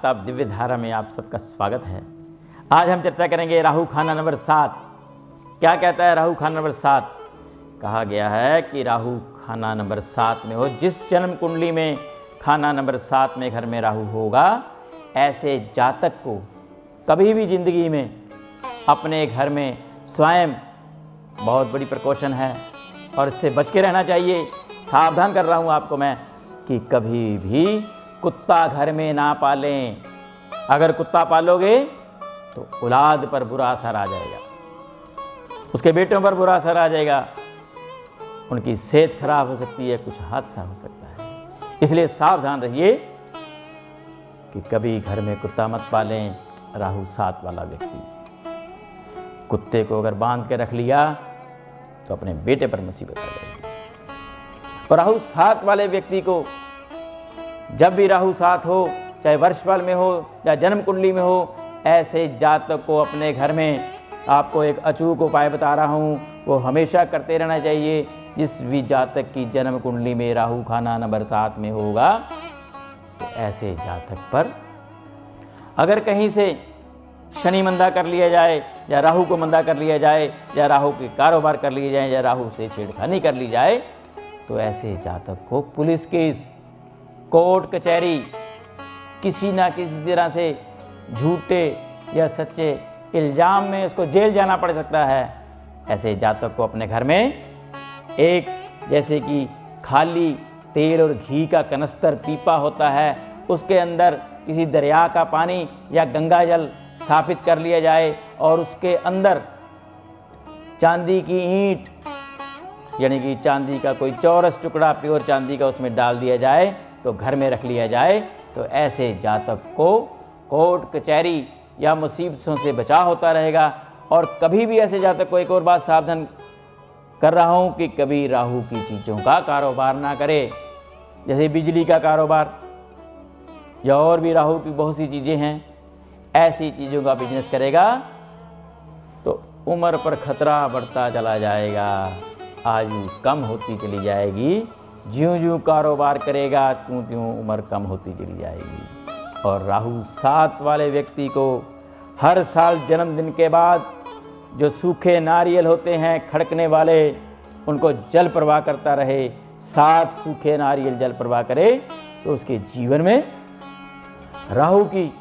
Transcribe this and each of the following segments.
ताप दिव्य धारा में आप सबका स्वागत है। आज हम चर्चा करेंगे राहु खाना नंबर 7। क्या कहता है राहु खाना नंबर 7? कहा गया है कि राहु खाना नंबर 7 में हो, जिस जन्म कुंडली में खाना नंबर 7 में घर में राहु होगा, ऐसे जातक को कभी भी जिंदगी में अपने घर में स्वयं बहुत बड़ी प्रिकॉशन है और इससे बच के रहना चाहिए। सावधान कर रहा हूँ आपको मैं कि कभी भी कुत्ता घर में ना पालें। अगर कुत्ता पालोगे तो औलाद पर बुरा असर आ जाएगा, उसके बेटों पर बुरा असर आ जाएगा, उनकी सेहत खराब हो सकती है, कुछ हादसा हो सकता है। इसलिए सावधान रहिए कि कभी घर में कुत्ता मत पालें। राहु 7 वाला व्यक्ति कुत्ते को अगर बांध के रख लिया तो अपने बेटे पर मुसीबत आ जाएगी। और राहु 7 वाले व्यक्ति को जब भी राहु 7 हो, चाहे वर्षफल में हो या जन्म कुंडली में हो, ऐसे जातक को अपने घर में, आपको एक अचूक उपाय बता रहा हूँ, वो हमेशा करते रहना चाहिए। जिस भी जातक की जन्म कुंडली में राहु खाना नंबर 7 में होगा, तो ऐसे जातक पर अगर कहीं से शनि मंदा कर लिया जाए या राहु को मंदा कर लिया जाए या राहु के कारोबार कर लिए जाए या राहु से छेड़खानी कर ली जाए, तो ऐसे जातक को पुलिस केस, कोर्ट कचहरी, किसी ना किसी तरह से झूठे या सच्चे इल्जाम में उसको जेल जाना पड़ सकता है। ऐसे जातक को अपने घर में एक, जैसे कि खाली तेल और घी का कनस्तर पीपा होता है, उसके अंदर किसी दरिया का पानी या गंगा जल स्थापित कर लिया जाए और उसके अंदर चांदी की ईंट, यानी कि चांदी का कोई चौरस टुकड़ा प्योर चांदी का उसमें डाल दिया जाए, तो घर में रख लिया जाए, तो ऐसे जातक को कोर्ट कचहरी या मुसीबतों से बचाव होता रहेगा। और कभी भी ऐसे जातक को एक और बात सावधान कर रहा हूँ कि कभी राहु की चीज़ों का कारोबार ना करे, जैसे बिजली का कारोबार या और भी राहु की बहुत सी चीज़ें हैं। ऐसी चीज़ों का बिजनेस करेगा तो उम्र पर खतरा बढ़ता चला जाएगा, आयु कम होती चली जाएगी। ज्यों ज्यों कारोबार करेगा त्यों त्यों उम्र कम होती चली जाएगी। और राहु 7 वाले व्यक्ति को हर साल जन्मदिन के बाद जो सूखे नारियल होते हैं खड़कने वाले, उनको जल प्रवाह करता रहे। 7 सूखे नारियल जल प्रवाह करे तो उसके जीवन में राहु की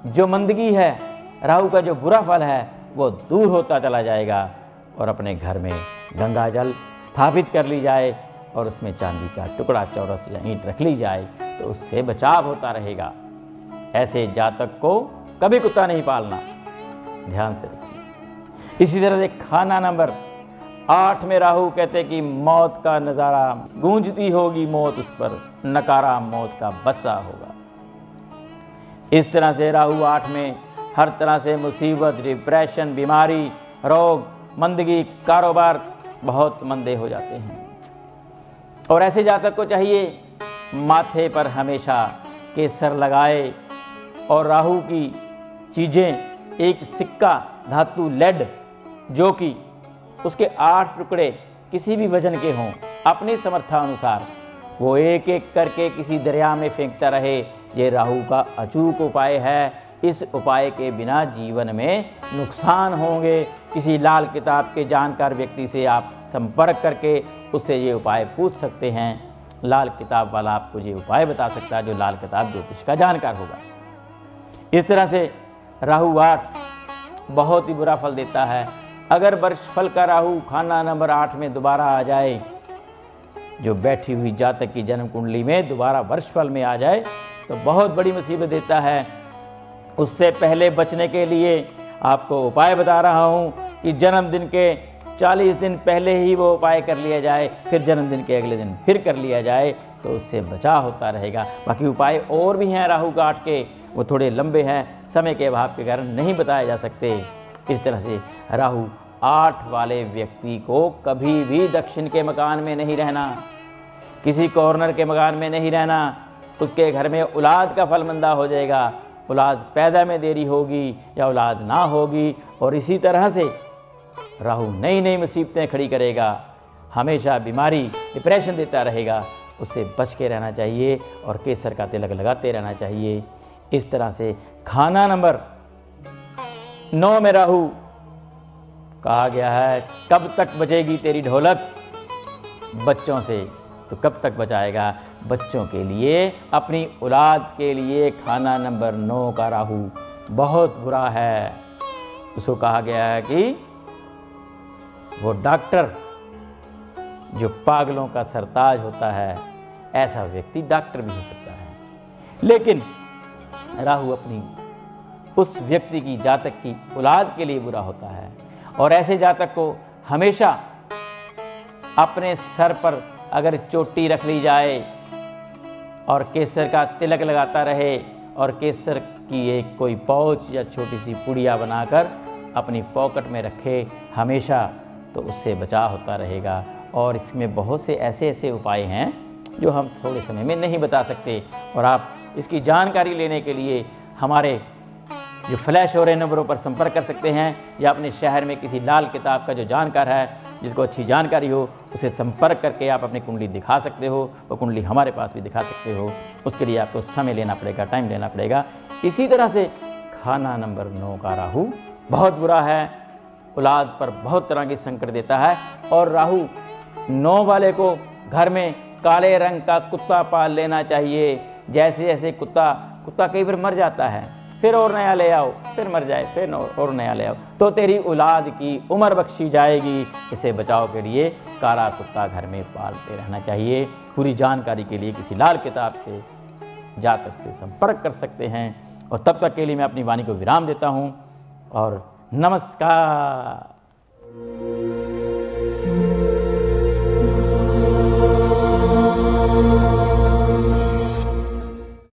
जो मंदगी है, राहु का जो बुरा फल है, वो दूर होता चला जाएगा। और अपने घर में गंगा जल स्थापित कर ली जाए और उसमें चांदी का टुकड़ा, चौरस या ईंट रख ली जाए, तो उससे बचाव होता रहेगा। ऐसे जातक को कभी कुत्ता नहीं पालना, ध्यान से रखिए। इसी तरह से खाना नंबर 8 में राहु कहते कि मौत का नज़ारा, गूंजती होगी मौत उस पर, नकारा मौत का बसता होगा। इस तरह से राहु 8 में हर तरह से मुसीबत, डिप्रेशन, बीमारी, रोग, मंदगी, कारोबार बहुत मंदे हो जाते हैं। और ऐसे जातक को चाहिए माथे पर हमेशा केसर लगाए और राहु की चीज़ें, एक सिक्का, धातु लेड, जो कि उसके 8 टुकड़े किसी भी वजन के हों, अपनी समर्थानुसार वो एक एक करके किसी दरिया में फेंकता रहे। ये राहु का अचूक उपाय है। इस उपाय के बिना जीवन में नुकसान होंगे। किसी लाल किताब के जानकार व्यक्ति से आप संपर्क करके उससे ये उपाय पूछ सकते हैं। लाल किताब वाला आपको ये उपाय बता सकता है, जो लाल किताब ज्योतिष का जानकार होगा। इस तरह से राहु 8 बहुत ही बुरा फल देता है। अगर वर्षफल का राहु खाना नंबर 8 में दोबारा आ जाए, जो बैठी हुई जातक की जन्म कुंडली में दोबारा वर्षफल में आ जाए, तो बहुत बड़ी मुसीबत देता है। उससे पहले बचने के लिए आपको उपाय बता रहा हूँ कि जन्मदिन के 40 दिन पहले ही वो उपाय कर लिया जाए, फिर जन्मदिन के अगले दिन फिर कर लिया जाए, तो उससे बचाव होता रहेगा। बाकी उपाय और भी हैं राहु 8 के, वो थोड़े लंबे हैं, समय के अभाव के कारण नहीं बताए जा सकते। इस तरह से राहु 8 वाले व्यक्ति को कभी भी दक्षिण के मकान में नहीं रहना, किसी कॉर्नर के मकान में नहीं रहना। उसके घर में औलाद का फल मंदा हो जाएगा, औलाद पैदा में देरी होगी या औलाद ना होगी। और इसी तरह से राहु नई नई मुसीबतें खड़ी करेगा, हमेशा बीमारी, डिप्रेशन देता रहेगा। उससे बच के रहना चाहिए और केसर का तिलक लगाते रहना चाहिए। इस तरह से खाना नंबर 9 में राहु, कहा गया है कब तक बचेगी तेरी ढोलक बच्चों से, तो कब तक बचाएगा बच्चों के लिए, अपनी औलाद के लिए। खाना नंबर 9 का राहु बहुत बुरा है। उसको कहा गया है कि वो डॉक्टर जो पागलों का सरताज होता है, ऐसा व्यक्ति डॉक्टर भी हो सकता है। लेकिन राहु अपनी उस व्यक्ति की, जातक की औलाद के लिए बुरा होता है, और ऐसे जातक को हमेशा अपने सर पर अगर चोटी रख ली जाए और केसर का तिलक लगाता रहे और केसर की एक कोई पाउच या छोटी सी पुड़िया बनाकर अपनी पॉकेट में रखे हमेशा, तो उससे बचाव होता रहेगा। और इसमें बहुत से ऐसे उपाय हैं जो हम थोड़े समय में नहीं बता सकते, और आप इसकी जानकारी लेने के लिए हमारे जो फ्लैश हो रहे नंबरों पर संपर्क कर सकते हैं, या अपने शहर में किसी लाल किताब का जो जानकार है, जिसको अच्छी जानकारी हो, उसे संपर्क करके आप अपनी कुंडली दिखा सकते हो। वो कुंडली हमारे पास भी दिखा सकते हो। उसके लिए आपको समय लेना पड़ेगा, टाइम लेना पड़ेगा। इसी तरह से खाना नंबर 9 का राहु बहुत बुरा है, औलाद पर बहुत तरह की संकट देता है। और राहु 9 वाले को घर में काले रंग का कुत्ता पाल लेना चाहिए। जैसे जैसे कुत्ता कई बार मर जाता है, फिर और नया ले आओ, फिर मर जाए, फिर और नया ले आओ, तो तेरी औलाद की उम्र बख्शी जाएगी। इसे बचाव के लिए काला कुत्ता घर में पालते रहना चाहिए। पूरी जानकारी के लिए किसी लाल किताब से, जातक से संपर्क कर सकते हैं। और तब तक के लिए मैं अपनी वाणी को विराम देता हूँ और नमस्कार।